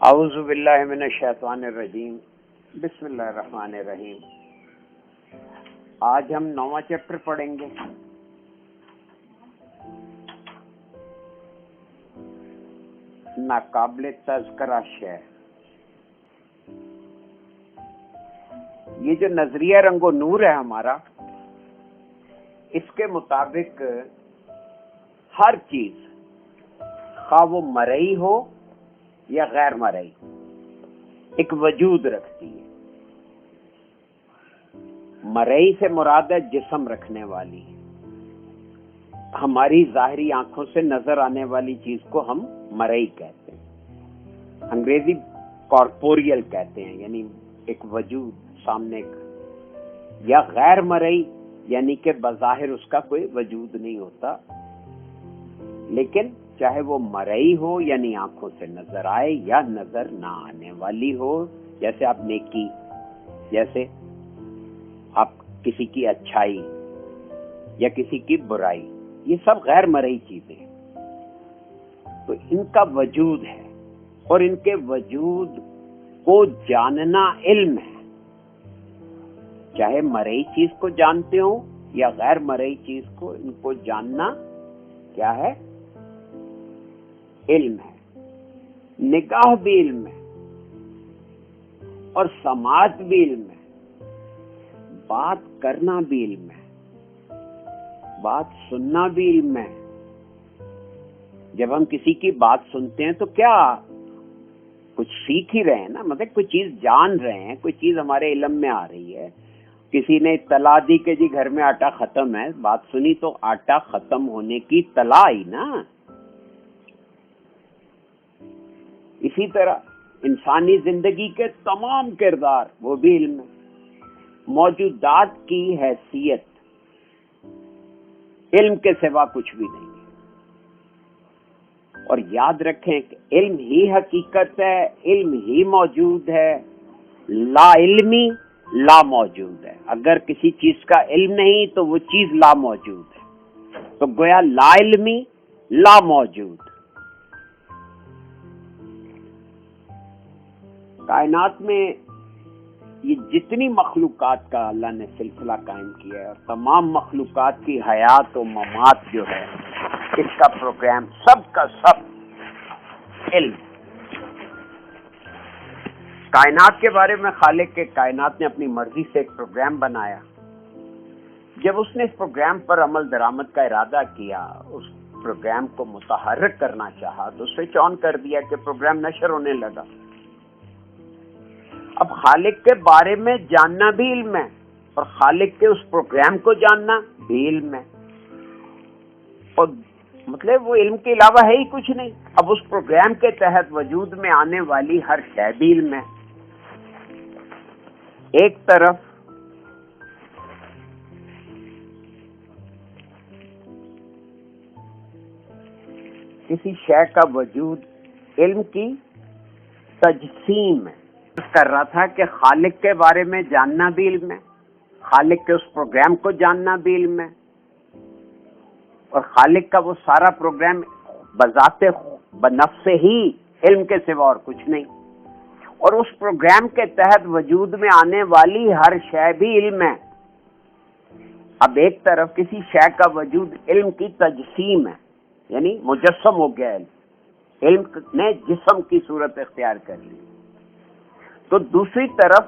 اعوذ باللہ من الشیطان الرجیم، بسم اللہ الرحمن الرحیم۔ آج ہم 9واں چیپٹر پڑھیں گے۔ ناقابل تذکرہ شے۔ یہ جو نظریہ رنگ و نور ہے ہمارا، اس کے مطابق ہر چیز، خواہ وہ مرئی ہو یا غیر مرئی، ایک وجود رکھتی ہے۔ مرئی سے مراد ہے جسم رکھنے والی، ہماری ظاہری آنکھوں سے نظر آنے والی چیز کو ہم مرئی کہتے ہیں، انگریزی کارپوریل کہتے ہیں، یعنی ایک وجود سامنے کا، یا غیر مرئی یعنی کہ بظاہر اس کا کوئی وجود نہیں ہوتا، لیکن چاہے وہ مرئی ہو یعنی آنکھوں سے نظر آئے یا نظر نہ آنے والی ہو، جیسے آپ نیکی، جیسے آپ کسی کی اچھائی یا کسی کی برائی، یہ سب غیر مرئی چیزیں ہیں۔ تو ان کا وجود ہے اور ان کے وجود کو جاننا علم ہے، چاہے مرئی چیز کو جانتے ہوں یا غیر مرئی چیز کو، ان کو جاننا کیا ہے؟ علم ہے۔ نگاہ بھی علم ہے اور سماعت بھی علم ہے، بات کرنا بھی علم ہے، بات سننا بھی علم ہے۔ جب ہم کسی کی بات سنتے ہیں تو کیا کچھ سیکھ ہی رہے ہیں نا، مطلب کوئی چیز جان رہے ہیں، کوئی چیز ہمارے علم میں آ رہی ہے۔ کسی نے اطلاع دی کہ جی گھر میں آٹا ختم ہے، بات سنی تو آٹا ختم ہونے کی اطلاع آئی نا۔ اسی طرح انسانی زندگی کے تمام کردار، وہ بھی علم ہے۔ موجودات کی حیثیت علم کے سوا کچھ بھی نہیں ہے۔ اور یاد رکھیں کہ علم ہی حقیقت ہے، علم ہی موجود ہے، لا علمی لا موجود ہے۔ اگر کسی چیز کا علم نہیں تو وہ چیز لا موجود ہے، تو گویا لا علمی لا موجود۔ کائنات میں یہ جتنی مخلوقات کا اللہ نے سلسلہ قائم کیا ہے، اور تمام مخلوقات کی حیات و ممات جو ہے، اس کا پروگرام سب کا سب علم۔ کائنات کے بارے میں خالق کے کائنات نے اپنی مرضی سے ایک پروگرام بنایا۔ جب اس نے اس پروگرام پر عمل درآمد کا ارادہ کیا، اس پروگرام کو متحرک کرنا چاہا، تو سوئچ آن کر دیا کہ پروگرام نشر ہونے لگا۔ اب خالق کے بارے میں جاننا بھی علم ہے اور خالق کے اس پروگرام کو جاننا بھی علم ہے، اور مطلب وہ علم کے علاوہ ہے ہی کچھ نہیں۔ اب اس پروگرام کے تحت وجود میں آنے والی ہر شے بھی علم ہے۔ ایک طرف کسی شے کا وجود علم کی تجسیم ہے۔ کر رہا تھا کہ خالق کے بارے میں جاننا بھی علم ہے، خالق کے اس پروگرام کو جاننا بھی علم ہے، اور خالق کا وہ سارا پروگرام بذات بنفس ہی علم کے سوا اور کچھ نہیں، اور اس پروگرام کے تحت وجود میں آنے والی ہر شے بھی علم ہے۔ اب ایک طرف کسی شے کا وجود علم کی تجسیم ہے، یعنی مجسم ہو گیا علم نے جسم کی صورت اختیار کر لی، تو دوسری طرف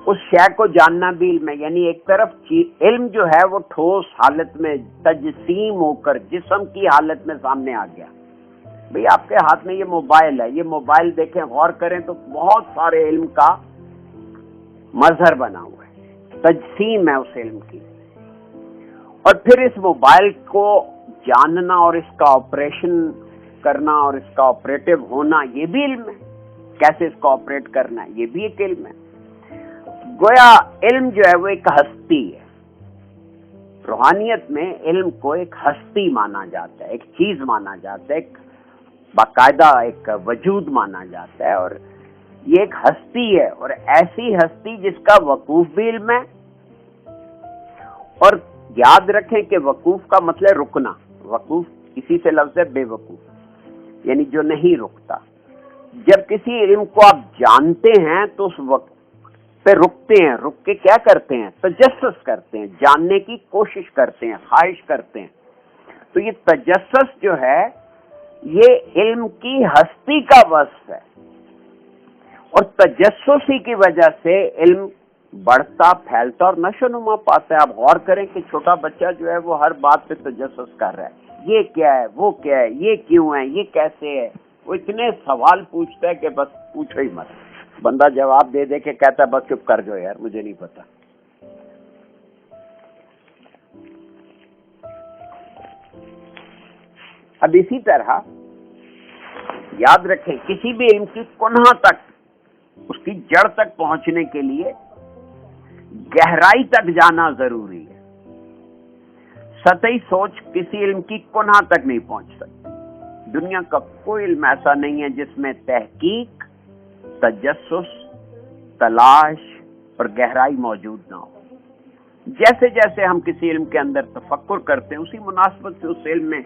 اس شے کو جاننا بھی علم ہے، یعنی ایک طرف علم جو ہے وہ ٹھوس حالت میں تجسیم ہو کر جسم کی حالت میں سامنے آ گیا۔ بھئی آپ کے ہاتھ میں یہ موبائل ہے، یہ موبائل دیکھیں، غور کریں تو بہت سارے علم کا مظہر بنا ہوا ہے، تجسیم ہے اس علم کی۔ اور پھر اس موبائل کو جاننا اور اس کا آپریشن کرنا اور اس کا آپریٹو ہونا، یہ بھی علم ہے۔ کیسے اس کو آپریٹ کرنا ہے، یہ بھی ایک علم ہے۔ گویا علم جو ہے وہ ایک ہستی ہے۔ روحانیت میں علم کو ایک ہستی مانا جاتا ہے، ایک چیز مانا جاتا ہے، ایک باقاعدہ ایک وجود مانا جاتا ہے، اور یہ ایک ہستی ہے، اور ایسی ہستی جس کا وقوف بھی علم ہے۔ اور یاد رکھیں کہ وقوف کا مطلب رکنا، وقوف اسی سے لفظ ہے بے وقوف، یعنی جو نہیں رکتا۔ جب کسی علم کو آپ جانتے ہیں تو اس وقت پہ رکتے ہیں، رک کے کیا کرتے ہیں؟ تجسس کرتے ہیں، جاننے کی کوشش کرتے ہیں، خواہش کرتے ہیں. تو یہ تجسس جو ہے یہ علم کی ہستی کا وصف ہے، اور تجسس ہی کی وجہ سے علم بڑھتا پھیلتا اور نشو نما پاتا ہے. آپ غور کریں کہ چھوٹا بچہ جو ہے وہ ہر بات پہ تجسس کر رہا ہے، یہ کیا ہے، وہ کیا ہے، یہ کیوں ہے، یہ کیسے ہے. وہ اتنے سوال پوچھتا ہے کہ بس پوچھو ہی مت. بندہ جواب دے دے کے کہتا ہے بس چپ کر جو یار، مجھے نہیں پتا. اب اسی طرح یاد رکھیں کسی بھی علم کی کنہ تک، اس کی جڑ تک پہنچنے کے لیے گہرائی تک جانا ضروری ہے. سطحی سوچ کسی علم کی کنہ تک نہیں پہنچ سکتی. دنیا کا کوئی علم ایسا نہیں ہے جس میں تحقیق، تجسس، تلاش اور گہرائی موجود نہ ہو. جیسے جیسے ہم کسی علم کے اندر تفکر کرتے ہیں اسی مناسبت سے اس علم میں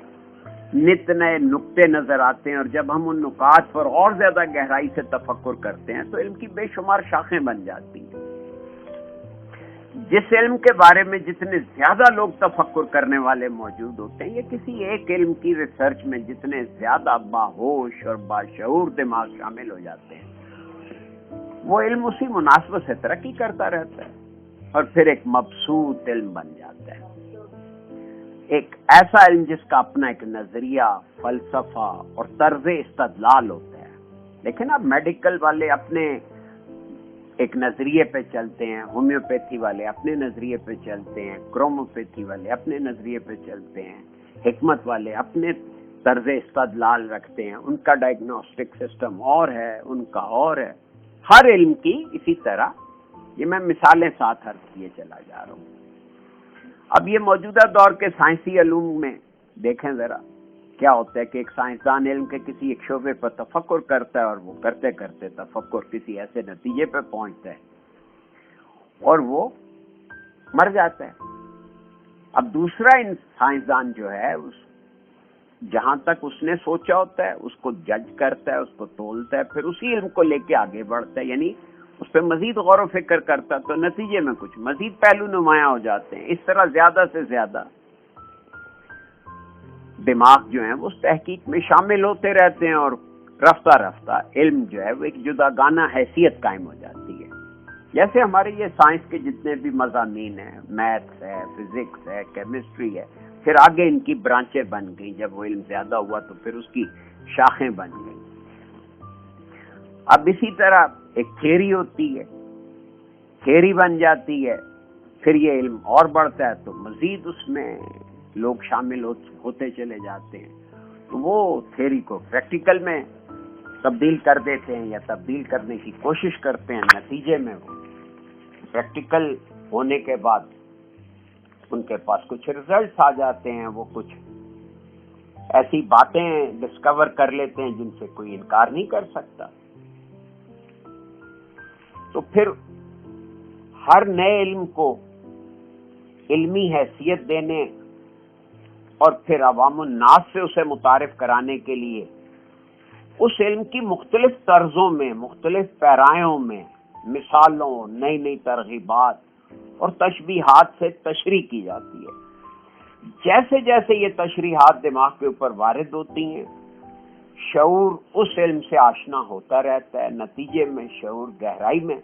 نت نئے نقطے نظر آتے ہیں، اور جب ہم ان نکات پر اور زیادہ گہرائی سے تفکر کرتے ہیں تو علم کی بے شمار شاخیں بن جاتی ہیں. جس علم کے بارے میں جتنے زیادہ لوگ تفکر کرنے والے موجود ہوتے ہیں، یا کسی ایک علم کی ریسرچ میں جتنے زیادہ باہوش اور باشعور دماغ شامل ہو جاتے ہیں، وہ علم اسی مناسبت سے ترقی کرتا رہتا ہے اور پھر ایک مبسوط علم بن جاتا ہے. ایک ایسا علم جس کا اپنا ایک نظریہ، فلسفہ اور طرز استدلال ہوتا ہے. لیکن اب میڈیکل والے اپنے ایک نظریے پہ چلتے ہیں، ہومیوپیتھی والے اپنے نظریے پہ چلتے ہیں، کروموپیتھی والے اپنے نظریے پہ چلتے ہیں، حکمت والے اپنے طرز استدلال رکھتے ہیں. ان کا ڈائگنوسٹک سسٹم اور ہے، ان کا اور ہے. ہر علم کی اسی طرح، یہ میں مثالیں ساتھ عرض کیے چلا جا رہا ہوں. اب یہ موجودہ دور کے سائنسی علوم میں دیکھیں ذرا کیا ہوتا ہے کہ ایک سائنسدان علم کے کسی ایک شعبے پر تفکر کرتا ہے، اور وہ کرتے کرتے تفکر کسی ایسے نتیجے پہ پہنچتا ہے اور وہ مر جاتا ہے. اب دوسرا سائنسدان جو ہے جہاں تک اس نے سوچا ہوتا ہے اس کو جج کرتا ہے، اس کو تولتا ہے، پھر اسی علم کو لے کے آگے بڑھتا ہے، یعنی اس پہ مزید غور و فکر کرتا، تو نتیجے میں کچھ مزید پہلو نمایاں ہو جاتے ہیں. اس طرح زیادہ سے زیادہ دماغ جو ہیں وہ اس تحقیق میں شامل ہوتے رہتے ہیں، اور رفتہ رفتہ علم جو ہے وہ ایک جداگانہ حیثیت قائم ہو جاتی ہے. جیسے ہمارے یہ سائنس کے جتنے بھی مضامین ہیں، میتھس ہے، فزکس ہے، کیمسٹری ہے، پھر آگے ان کی برانچیں بن گئیں. جب وہ علم زیادہ ہوا تو پھر اس کی شاخیں بن گئیں. اب اسی طرح ایک تھیوری ہوتی ہے، تھیوری بن جاتی ہے، پھر یہ علم اور بڑھتا ہے تو مزید اس میں لوگ شامل ہوتے چلے جاتے ہیں. تو وہ تھیوری کو پریکٹیکل میں تبدیل کر دیتے ہیں یا تبدیل کرنے کی کوشش کرتے ہیں. نتیجے میں وہ پریکٹیکل ہونے کے بعد ان کے پاس کچھ ریزلٹس آ جاتے ہیں، وہ کچھ ایسی باتیں ڈسکور کر لیتے ہیں جن سے کوئی انکار نہیں کر سکتا. تو پھر ہر نئے علم کو علمی حیثیت دینے اور پھر عوام الناس سے اسے متعارف کرانے کے لیے اس علم کی مختلف طرزوں میں، مختلف پیرایوں میں مثالوں، نئی نئی ترغیبات اور تشبیہات سے تشریح کی جاتی ہے. جیسے جیسے یہ تشریحات دماغ کے اوپر وارد ہوتی ہیں، شعور اس علم سے آشنا ہوتا رہتا ہے. نتیجے میں شعور گہرائی میں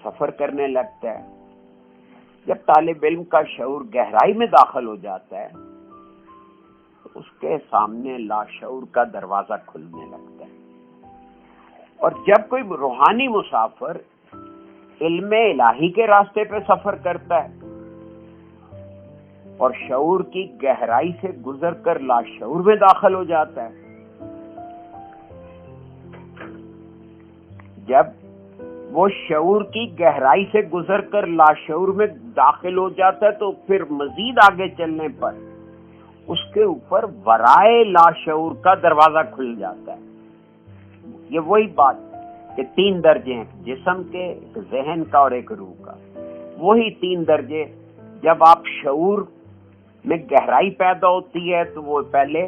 سفر کرنے لگتا ہے. جب طالب علم کا شعور گہرائی میں داخل ہو جاتا ہے تو اس کے سامنے لاشعور کا دروازہ کھلنے لگتا ہے. اور جب کوئی روحانی مسافر علم الہی کے راستے پہ سفر کرتا ہے اور شعور کی گہرائی سے گزر کر لاشعور میں داخل ہو جاتا ہے، جب وہ شعور کی گہرائی سے گزر کر لاشعور میں داخل ہو جاتا ہے تو پھر مزید آگے چلنے پر اس کے اوپر ورائے لاشعور کا دروازہ کھل جاتا ہے. یہ وہی بات کہ 3 درجے ہیں، جسم کے، ایک ذہن کا اور ایک روح کا. وہی 3 درجے جب آپ شعور میں گہرائی پیدا ہوتی ہے تو وہ پہلے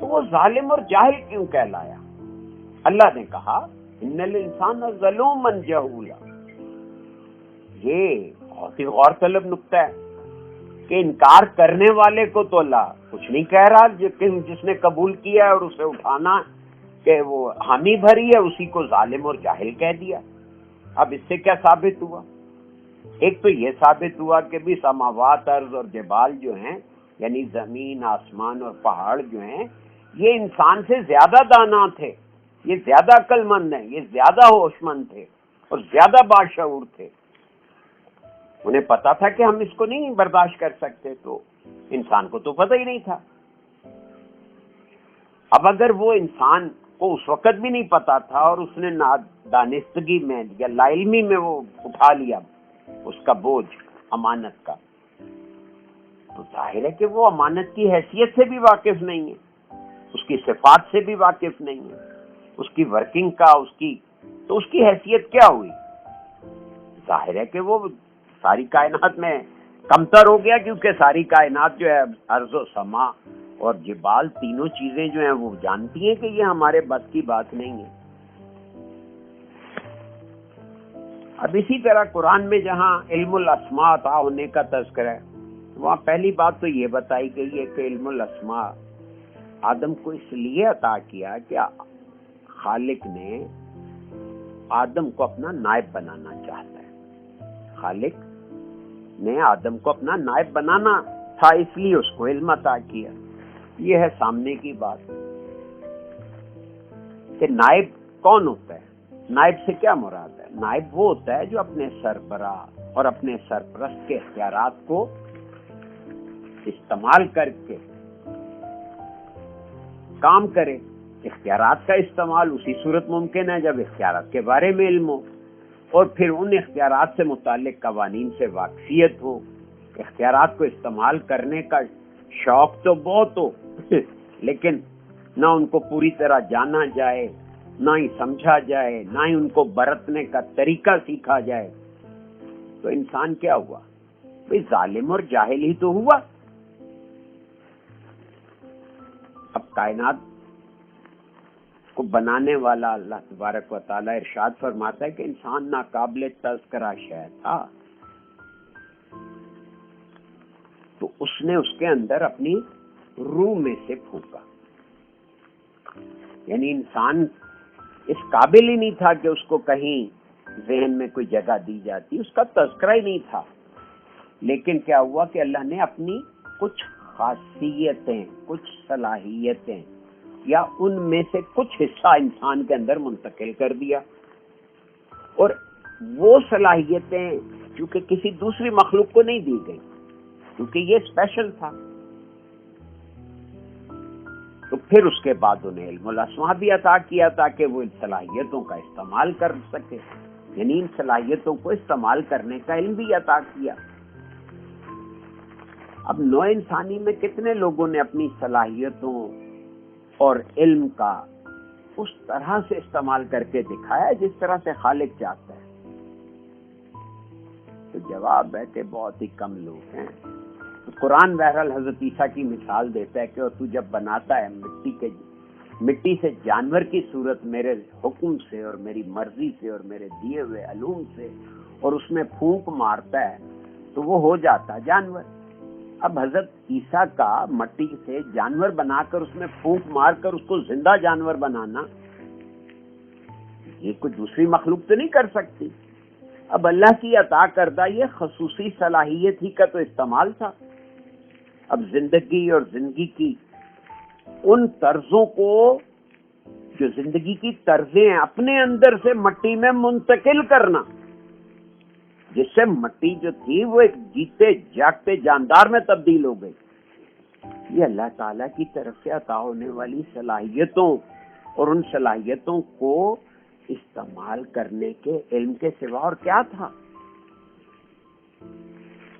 تو وہ ظالم اور جاہل کیوں کہلایا؟ اللہ نے کہا ان الانسان ظلوما جہولا. یہ بہت ہی غور طلب نکتہ ہے کہ انکار کرنے والے کو تو اللہ کچھ نہیں کہہ رہا، لیکن جس نے قبول کیا اور اسے اٹھانا کہ وہ حامی بھری ہے اسی کو ظالم اور جاہل کہہ دیا. اب اس سے کیا ثابت ہوا؟ ایک تو یہ ثابت ہوا کہ بھی سماوات، ارض اور جبال جو ہیں، یعنی زمین، آسمان اور پہاڑ جو ہیں، یہ انسان سے زیادہ دانا تھے، یہ زیادہ عقل مند ہیں، یہ زیادہ ہوش مند تھے اور زیادہ باشعور تھے. انہیں پتا تھا کہ ہم اس کو نہیں برداشت کر سکتے، تو انسان کو تو پتہ ہی نہیں تھا. اب اگر وہ انسان کو اس وقت بھی نہیں پتا تھا اور اس نے دانستگی میں یا لا علمی میں وہ اٹھا لیا اس کا بوجھ امانت کا، تو ظاہر ہے کہ وہ امانت کی حیثیت سے بھی واقف نہیں ہے، اس کی صفات سے بھی واقف نہیں ہے، اس کی ورکنگ کا، تو اس کی حیثیت کیا ہوئی؟ ظاہر ہے کہ وہ ساری کائنات میں کمتر ہو گیا، کیونکہ ساری کائنات جو ہے ارض و سما اور جبال تینوں چیزیں جو ہیں وہ جانتی ہیں کہ یہ ہمارے بس کی بات نہیں ہے. اب اسی طرح قرآن میں جہاں علم الاسماء عطا ہونے کا تذکرہ ہے، وہاں پہلی بات تو یہ بتائی گئی ہے کہ علم الاسماء آدم کو اس لیے عطا کیا کہ خالق نے آدم کو اپنا نائب بنانا چاہتا ہے. خالق نے آدم کو اپنا نائب بنانا تھا، اس لیے اس کو علم عطا کیا. یہ ہے سامنے کی بات کہ نائب کون ہوتا ہے. نائب سے کیا مراد ہے؟ نائب وہ ہوتا ہے جو اپنے سربراہ اور اپنے سرپرست کے اختیارات کو استعمال کر کے کام کرے. اختیارات کا استعمال اسی صورت ممکن ہے جب اختیارات کے بارے میں علم ہو، اور پھر ان اختیارات سے متعلق قوانین سے واقفیت ہو. اختیارات کو استعمال کرنے کا شوق تو بہت ہو لیکن نہ ان کو پوری طرح جانا جائے، نہ ہی سمجھا جائے، نہ ہی ان کو برتنے کا طریقہ سیکھا جائے، تو انسان کیا ہوا؟ بھئی ظالم اور جاہل ہی تو ہوا. اب کائنات کو بنانے والا اللہ تبارک و تعالی ارشاد فرماتا ہے کہ انسان ناقابل تذکرہ شے تھا، تو اس نے اس کے اندر اپنی روح میں سے پھونکا. یعنی انسان اس قابل ہی نہیں تھا کہ اس کو کہیں ذہن میں کوئی جگہ دی جاتی، اس کا تذکرہ ہی نہیں تھا. لیکن کیا ہوا کہ اللہ نے اپنی کچھ خاصیتیں، کچھ صلاحیتیں یا ان میں سے کچھ حصہ انسان کے اندر منتقل کر دیا، اور وہ صلاحیتیں چونکہ کسی دوسری مخلوق کو نہیں دی گئی، کیونکہ یہ اسپیشل تھا، تو پھر اس کے بعد انہیں علم الاسماء بھی عطا کیا تاکہ وہ ان صلاحیتوں کا استعمال کر سکے. یعنی ان صلاحیتوں کو استعمال کرنے کا علم بھی عطا کیا. اب نوع انسانی میں کتنے لوگوں نے اپنی صلاحیتوں اور علم کا اس طرح سے استعمال کر کے دکھایا جس طرح سے خالق چاہتا ہے؟ تو جواب ہے کہ بہت ہی کم لوگ ہیں. تو قرآن بہرحال حضرت عیسیٰ کی مثال دیتا ہے کہ اور تو جب بناتا ہے مٹی سے جانور کی صورت میرے حکم سے اور میری مرضی سے اور میرے دیے ہوئے علوم سے، اور اس میں پھونک مارتا ہے تو وہ ہو جاتا جانور. اب حضرت عیسیٰ کا مٹی سے جانور بنا کر اس میں پھونک مار کر اس کو زندہ جانور بنانا، یہ کوئی دوسری مخلوق تو نہیں کر سکتی. اب اللہ کی عطا کردہ یہ خصوصی صلاحیت ہی کا تو استعمال تھا. اب زندگی اور زندگی کی ان طرزوں کو، جو زندگی کی طرزیں ہیں، اپنے اندر سے مٹی میں منتقل کرنا، جس سے مٹی جو تھی وہ ایک جیتے جاگتے جاندار میں تبدیل ہو گئی، یہ اللہ تعالیٰ کی طرف سے عطا ہونے والی صلاحیتوں اور ان صلاحیتوں کو استعمال کرنے کے علم کے سوا اور کیا تھا.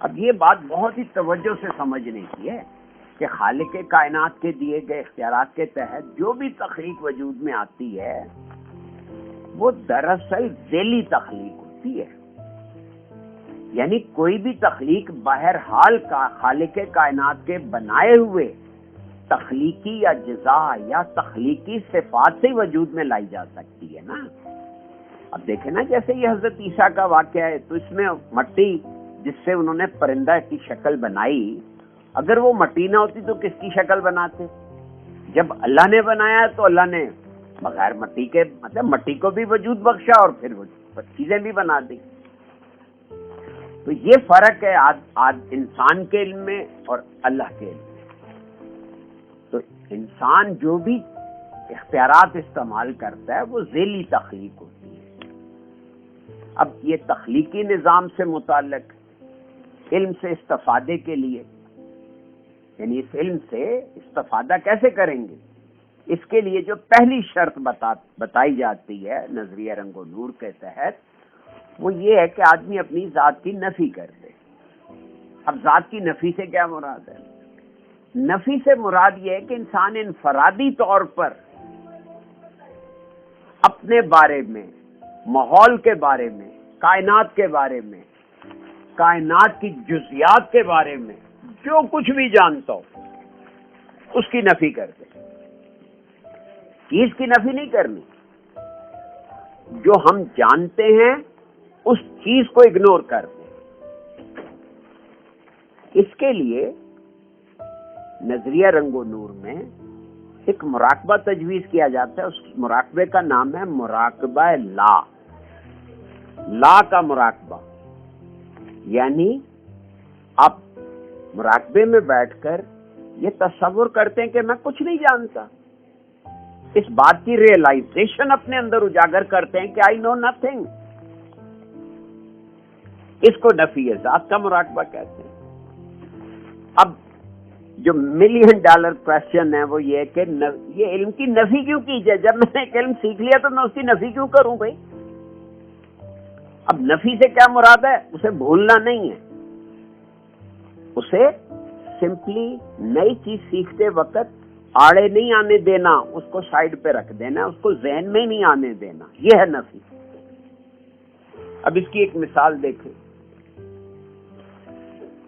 اب یہ بات بہت ہی توجہ سے سمجھنے کی ہے کہ خالق کائنات کے دیے گئے اختیارات کے تحت جو بھی تخلیق وجود میں آتی ہے وہ دراصل ذیلی تخلیق ہوتی ہے. یعنی کوئی بھی تخلیق بہرحال کا خالق کائنات کے بنائے ہوئے تخلیقی یا جزا یا تخلیقی صفات سے وجود میں لائی جا سکتی ہے نا. اب دیکھیں نا، جیسے یہ حضرت عیسیٰ کا واقعہ ہے، تو اس میں مٹی جس سے انہوں نے پرندہ کی شکل بنائی، اگر وہ مٹی نہ ہوتی تو کس کی شکل بناتے؟ جب اللہ نے بنایا تو اللہ نے بغیر مٹی کے، مطلب مٹی کو بھی وجود بخشا اور پھر وہ چیزیں بھی بنا دی. تو یہ فرق ہے آج انسان کے علم میں اور اللہ کے علم میں. تو انسان جو بھی اختیارات استعمال کرتا ہے وہ ذیلی تخلیق ہوتی ہے. اب یہ تخلیقی نظام سے متعلق علم سے استفادے کے لیے، یعنی اس علم سے استفادہ کیسے کریں گے، اس کے لیے جو پہلی شرط بتائی جاتی ہے نظریہ رنگ و نور کے تحت، وہ یہ ہے کہ آدمی اپنی ذات کی نفی کر دے. اب ذات کی نفی سے کیا مراد ہے؟ نفی سے مراد یہ ہے کہ انسان انفرادی طور پر اپنے بارے میں، ماحول کے بارے میں، کائنات کے بارے میں، کائنات کی جزیات کے بارے میں جو کچھ بھی جانتا ہو اس کی نفی کر دے. چیز کی نفی نہیں کرنی، جو ہم جانتے ہیں اس چیز کو اگنور کر دیں. اس کے لیے نظریہ رنگ و نور میں ایک مراقبہ تجویز کیا جاتا ہے. اس مراقبے کا نام ہے مراقبہ لا کا مراقبہ. یعنی آپ مراقبے میں بیٹھ کر یہ تصور کرتے ہیں کہ میں کچھ نہیں جانتا، اس بات کی ریئلائزیشن اپنے اندر اجاگر کرتے ہیں کہ آئی نو نتھنگ. اس کو نفی ذات کا مراقبہ کہتے ہیں. اب جو $1,000,000 کویسچن ہے وہ یہ ہے کہ یہ علم کی نفی کیوں کی جائے؟ جب میں نے ایک علم سیکھ لیا تو میں اس کی نفی کیوں کروں بھائی؟ اب نفی سے کیا مراد ہے؟ اسے بھولنا نہیں ہے، اسے سمپلی نئی چیز سیکھتے وقت آڑے نہیں آنے دینا، اس کو سائڈ پہ رکھ دینا، اس کو ذہن میں نہیں آنے دینا، یہ ہے نفی. اب اس کی ایک مثال دیکھیں.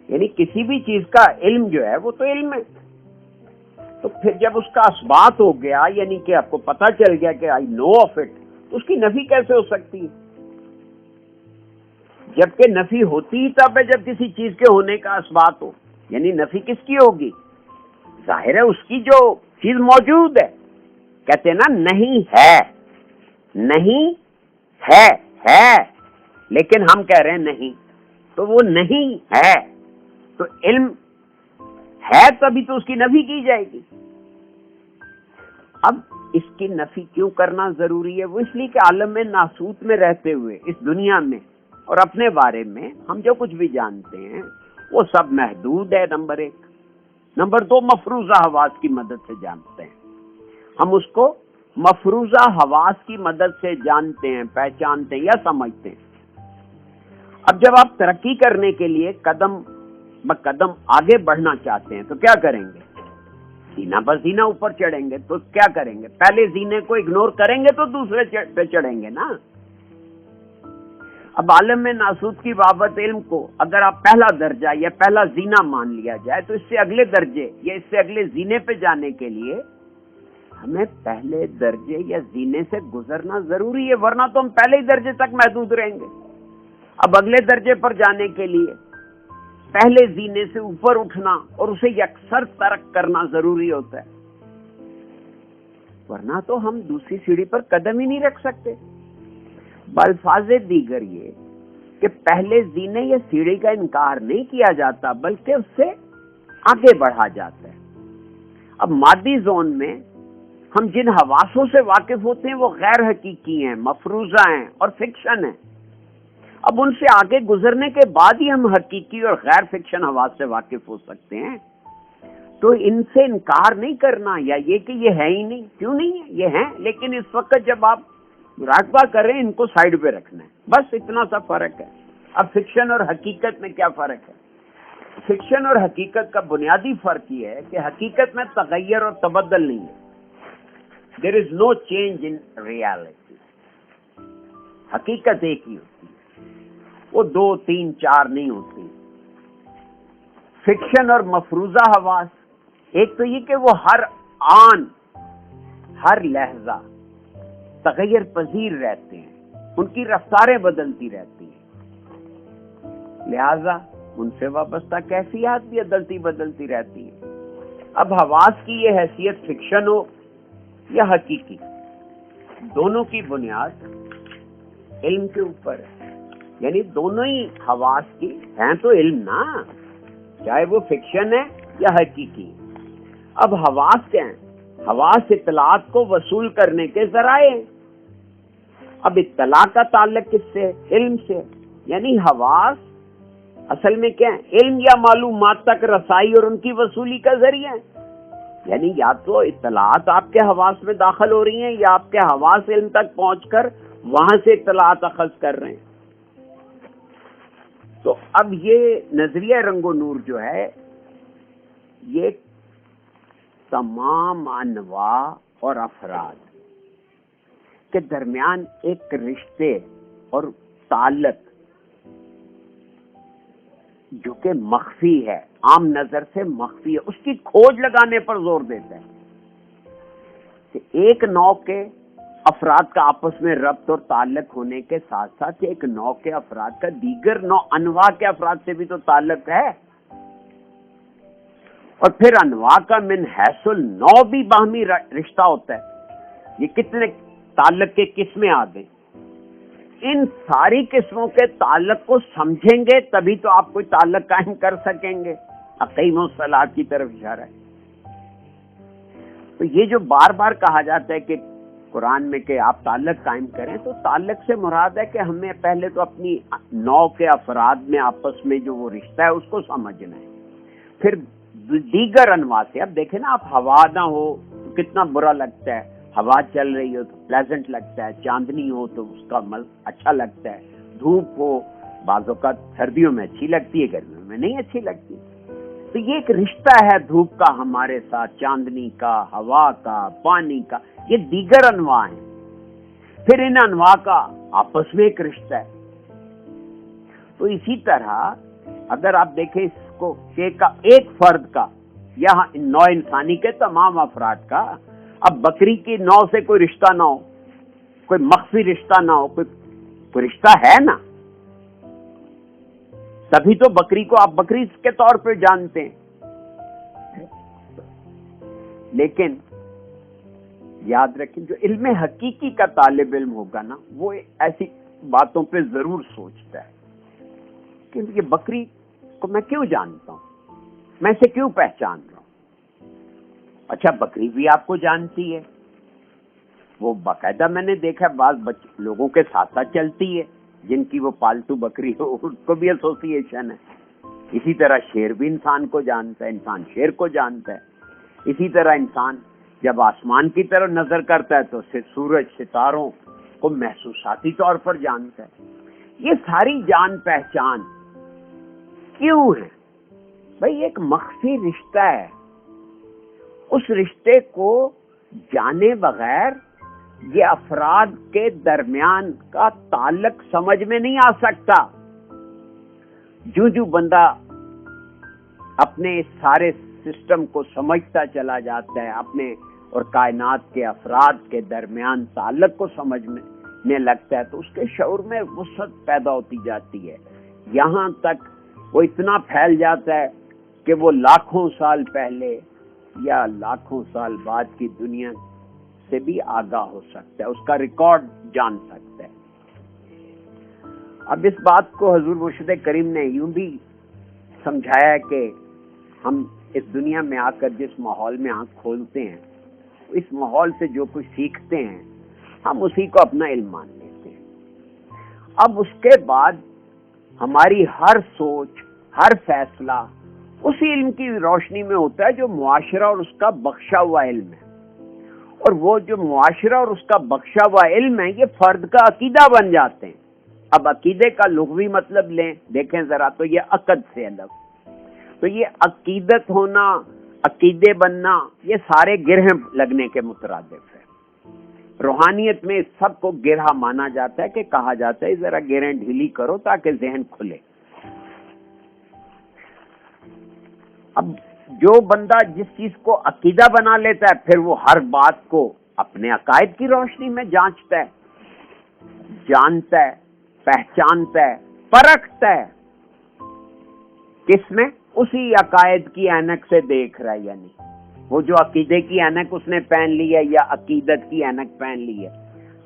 یعنی کسی بھی چیز کا علم جو ہے وہ تو علم ہے، تو پھر جب اس کا اثبات ہو گیا، یعنی کہ آپ کو پتہ چل گیا کہ آئی نو آف اٹ، تو اس کی نفی کیسے ہو سکتی ہے؟ جبکہ نفی ہوتی ہی تب ہے جب کسی چیز کے ہونے کا اثبات ہو. یعنی نفی کس کی ہوگی؟ ظاہر ہے اس کی جو چیز موجود ہے. کہتے ہیں نا نہیں ہے، نہیں ہے، ہے، لیکن ہم کہہ رہے ہیں نہیں، تو وہ نہیں ہے. تو علم ہے تبھی تو اس کی نفی کی جائے گی. اب اس کی نفی کیوں کرنا ضروری ہے؟ وہ اس لیے کہ عالم ناسوت میں رہتے ہوئے اس دنیا میں اور اپنے بارے میں ہم جو کچھ بھی جانتے ہیں وہ سب محدود ہے، نمبر 1. نمبر 2، مفروضہ حواس کی مدد سے جانتے ہیں. ہم اس کو مفروضہ حواس کی مدد سے جانتے ہیں، پہچانتے ہیں یا سمجھتے ہیں. اب جب آپ ترقی کرنے کے لیے قدم بقدم آگے بڑھنا چاہتے ہیں تو کیا کریں گے؟ زینہ بزینہ اوپر چڑھیں گے. تو کیا کریں گے؟ پہلے زینے کو اگنور کریں گے تو دوسرے پہ چڑھیں گے نا. اب عالم ناسوت کی بابت علم کو اگر آپ پہلا درجہ یا پہلا زینہ مان لیا جائے تو اس سے اگلے درجے یا اس سے اگلے زینے پہ جانے کے لیے ہمیں پہلے درجے یا زینے سے گزرنا ضروری ہے، ورنہ تو ہم پہلے ہی درجے تک محدود رہیں گے. اب اگلے درجے پر جانے کے لیے پہلے زینے سے اوپر اٹھنا اور اسے یکسر ترک کرنا ضروری ہوتا ہے، ورنہ تو ہم دوسری سیڑھی پر قدم ہی نہیں رکھ سکتے. بالفاظ دیگر یہ کہ پہلے زینے یا سیڑھی کا انکار نہیں کیا جاتا بلکہ اس سے آگے بڑھا جاتا ہے. اب مادی زون میں ہم جن حواسوں سے واقف ہوتے ہیں وہ غیر حقیقی ہیں، مفروضہ ہیں اور فکشن ہیں. اب ان سے آگے گزرنے کے بعد ہی ہم حقیقی اور غیر فکشن حواس سے واقف ہو سکتے ہیں. تو ان سے انکار نہیں کرنا یا یہ کہ یہ ہے ہی نہیں. کیوں نہیں ہے؟ یہ ہیں، لیکن اس وقت جب آپ مراقبہ کر رہے ہیں ان کو سائڈ پہ رکھنا ہے، بس اتنا سا فرق ہے. اب فکشن اور حقیقت میں کیا فرق ہے؟ فکشن اور حقیقت کا بنیادی فرق یہ ہے کہ حقیقت میں تغیر اور تبدل نہیں ہے. دیر از نو چینج ان ریالٹی. حقیقت ایک ہی ہوتی ہے، وہ 2 3 4 نہیں ہوتی. فکشن اور مفروضہ حواس ایک تو یہ کہ وہ ہر آن ہر لہجہ تغیر پذیر رہتے ہیں، ان کی رفتاریں بدلتی رہتی ہیں، لہذا ان سے وابستہ کیفیات بھی بدلتی رہتی ہیں۔ اب حواس کی یہ حیثیت فکشن ہو یا حقیقی، دونوں کی بنیاد علم کے اوپر ہے، یعنی دونوں ہی حواس کی ہیں تو علم نا، چاہے وہ فکشن ہے یا حقیقی۔ اب حواس کیا ہیں؟ حواس اطلاعات کو وصول کرنے کے ذرائع ہیں۔ اب اطلاع کا تعلق کس سے؟ علم سے، یعنی حواس اصل میں کیا ہے؟ علم یا معلومات تک رسائی اور ان کی وصولی کا ذریعہ ہے، یعنی یا تو اطلاعات آپ کے حواس میں داخل ہو رہی ہیں یا آپ کے حواس علم تک پہنچ کر وہاں سے اطلاعات اخذ کر رہے ہیں۔ تو اب یہ نظریہ رنگ و نور جو ہے یہ تمام انواع اور افراد کے درمیان ایک رشتے اور تعلق جو کہ مخفی ہے، عام نظر سے مخفی ہے، اس کی کھوج لگانے پر زور دیتا ہے کہ ایک نوع کے افراد کا آپس میں ربط اور تعلق ہونے کے ساتھ ساتھ ایک نوع کے افراد کا دیگر نوع انواع کے افراد سے بھی تو تعلق ہے، اور پھر انواع کا من حیث النوع بھی باہمی رشتہ ہوتا ہے۔ یہ کتنے تعلق کے قسمیں آ گئے، ان ساری قسموں کے تعلق کو سمجھیں گے تبھی تو آپ کوئی تعلق قائم کر سکیں گے۔ عقیم الصلاۃ کی طرف اشارہ ہے۔ تو یہ جو بار بار کہا جاتا ہے کہ قرآن میں کہ آپ تعلق قائم کریں، تو تعلق سے مراد ہے کہ ہمیں پہلے تو اپنی نوع کے افراد میں آپس میں جو وہ رشتہ ہے اس کو سمجھنا ہے، پھر دیگر انواع سے۔ اب دیکھیں نا، آپ ہوا نہ ہو تو کتنا برا لگتا ہے، ہوا چل رہی ہو تو پلیزنٹ لگتا ہے، چاندنی ہو تو اس کا اچھا لگتا ہے، دھوپ ہو بعض اوقات سردیوں میں اچھی لگتی ہے، گرمیوں میں نہیں اچھی لگتی۔ تو یہ ایک رشتہ ہے دھوپ کا ہمارے ساتھ، چاندنی کا، ہوا کا، پانی کا، یہ دیگر انواع ہیں۔ پھر ان انواع کا آپس میں ایک رشتہ ہے۔ تو اسی طرح اگر آپ دیکھیں اس کو کہ ایک فرد کا یا نوع انسانی کے تمام افراد کا، اب بکری کی نوع سے کوئی رشتہ نہ ہو، کوئی مخفی رشتہ نہ ہو، کوئی رشتہ ہے نا، تبھی تو بکری کو آپ بکری کے طور پہ جانتے ہیں۔ لیکن یاد رکھیں، جو علم حقیقی کا طالب علم ہوگا نا، وہ ایسی باتوں پہ ضرور سوچتا ہے کہ یہ بکری کو میں کیوں جانتا ہوں، میں اسے کیوں پہچان رہا ہوں۔ اچھا، بکری بھی آپ کو جانتی ہے، وہ باقاعدہ میں نے دیکھا بعض لوگوں کے ساتھ ساتھ چلتی ہے جن کی وہ پالتو بکری ہو، اس کو بھی ایسوسیشن ہے۔ اسی طرح شیر بھی انسان کو جانتا ہے، انسان شیر کو جانتا ہے۔ اسی طرح انسان جب آسمان کی طرف نظر کرتا ہے تو سورج، ستاروں کو محسوساتی طور پر جانتا ہے۔ یہ ساری جان پہچان کیوں ہے؟ بھئی ایک مخفی رشتہ ہے، اس رشتے کو جانے بغیر یہ افراد کے درمیان کا تعلق سمجھ میں نہیں آ سکتا۔ جو بندہ اپنے اس سارے سسٹم کو سمجھتا چلا جاتا ہے، اپنے اور کائنات کے افراد کے درمیان تعلق کو سمجھنے لگتا ہے، تو اس کے شعور میں وسعت پیدا ہوتی جاتی ہے، یہاں تک وہ اتنا پھیل جاتا ہے کہ وہ لاکھوں سال پہلے یا لاکھوں سال بعد کی دنیا سے بھی آگاہ ہو سکتا ہے، اس کا ریکارڈ جان سکتا ہے۔ اب اس بات کو حضور مرشد کریم نے یوں بھی سمجھایا ہے کہ ہم اس دنیا میں آ کر جس ماحول میں آنکھ کھولتے ہیں، اس ماحول سے جو کچھ سیکھتے ہیں ہم اسی کو اپنا علم مان لیتے ہیں۔ اب اس کے بعد ہماری ہر سوچ، ہر فیصلہ اسی علم کی روشنی میں ہوتا ہے جو معاشرہ اور اس کا بخشا ہوا علم ہے، اور وہ جو معاشرہ اور اس کا بخشا ہوا علم ہے یہ فرد کا عقیدہ بن جاتے ہیں۔ اب عقیدے کا لغوی مطلب لیں، دیکھیں ذرا، تو یہ عقد سے الگ، تو یہ عقیدت ہونا، عقیدے بننا، یہ سارے گرہ لگنے کے مترادف ہے۔ روحانیت میں اس سب کو گرہ مانا جاتا ہے کہ کہا جاتا ہے ذرا گرہیں ڈھیلی کرو تاکہ ذہن کھلے۔ اب جو بندہ جس چیز کو عقیدہ بنا لیتا ہے پھر وہ ہر بات کو اپنے عقائد کی روشنی میں جانچتا ہے، جانتا ہے، پہچانتا ہے، پرکھتا ہے، کس میں؟ اسی عقائد کی اینک سے دیکھ رہا ہے، یعنی وہ جو عقیدے کی اینک اس نے پہن لی ہے یا عقیدت کی اینک پہن لی ہے۔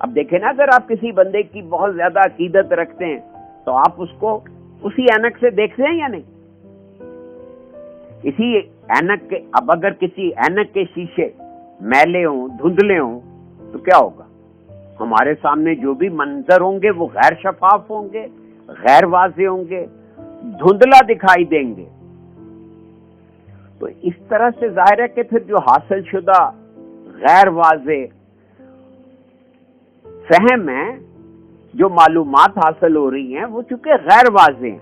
اب دیکھیں نا، اگر آپ کسی بندے کی بہت زیادہ عقیدت رکھتے ہیں تو آپ اس کو اسی اینک سے دیکھتے ہیں یا نہیں؟ اسی اینک کے، اب اگر کسی اینک کے شیشے میلے ہوں، دھندلے ہوں تو کیا ہوگا؟ ہمارے سامنے جو بھی منظر ہوں گے وہ غیر شفاف ہوں گے، غیر واضح ہوں گے، دھندلا دکھائی دیں گے۔ تو اس طرح سے ظاہر ہے کہ پھر جو حاصل شدہ غیر واضح فہم ہے، جو معلومات حاصل ہو رہی ہیں وہ چونکہ غیر واضح ہیں،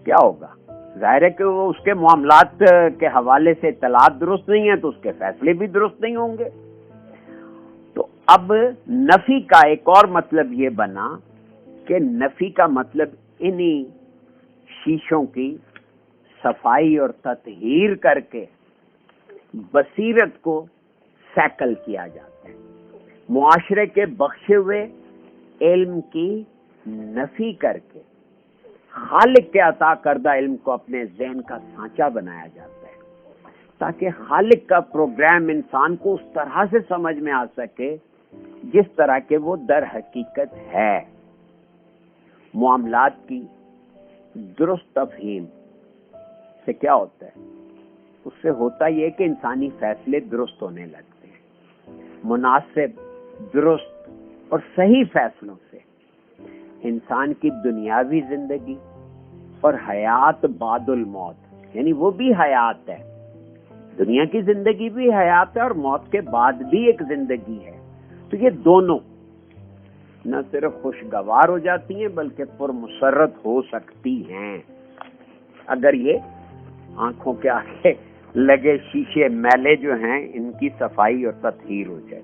کیا ہوگا؟ ظاہر ہے کہ وہ اس کے معاملات کے حوالے سے اطلاعات درست نہیں ہیں تو اس کے فیصلے بھی درست نہیں ہوں گے۔ تو اب نفی کا ایک اور مطلب یہ بنا کہ نفی کا مطلب انہی شیشوں کی صفائی اور تطہیر کر کے بصیرت کو سیکل کیا جاتا ہے، معاشرے کے بخشے ہوئے علم کی نفی کر کے خالق کے عطا کردہ علم کو اپنے ذہن کا سانچہ بنایا جاتا ہے، تاکہ خالق کا پروگرام انسان کو اس طرح سے سمجھ میں آ سکے جس طرح کے وہ در حقیقت ہے۔ معاملات کی درست تفہیم سے کیا ہوتا ہے؟ اس سے ہوتا یہ کہ انسانی فیصلے درست ہونے لگتے ہیں۔ مناسب، درست اور صحیح فیصلوں سے انسان کی دنیاوی زندگی اور حیات بعد الموت، یعنی وہ بھی حیات ہے، دنیا کی زندگی بھی حیات ہے اور موت کے بعد بھی ایک زندگی ہے، تو یہ دونوں نہ صرف خوشگوار ہو جاتی ہیں بلکہ پرمسرت ہو سکتی ہیں اگر یہ آنکھوں کے آگے لگے شیشے میلے جو ہیں ان کی صفائی اور تطہیر ہو جائے۔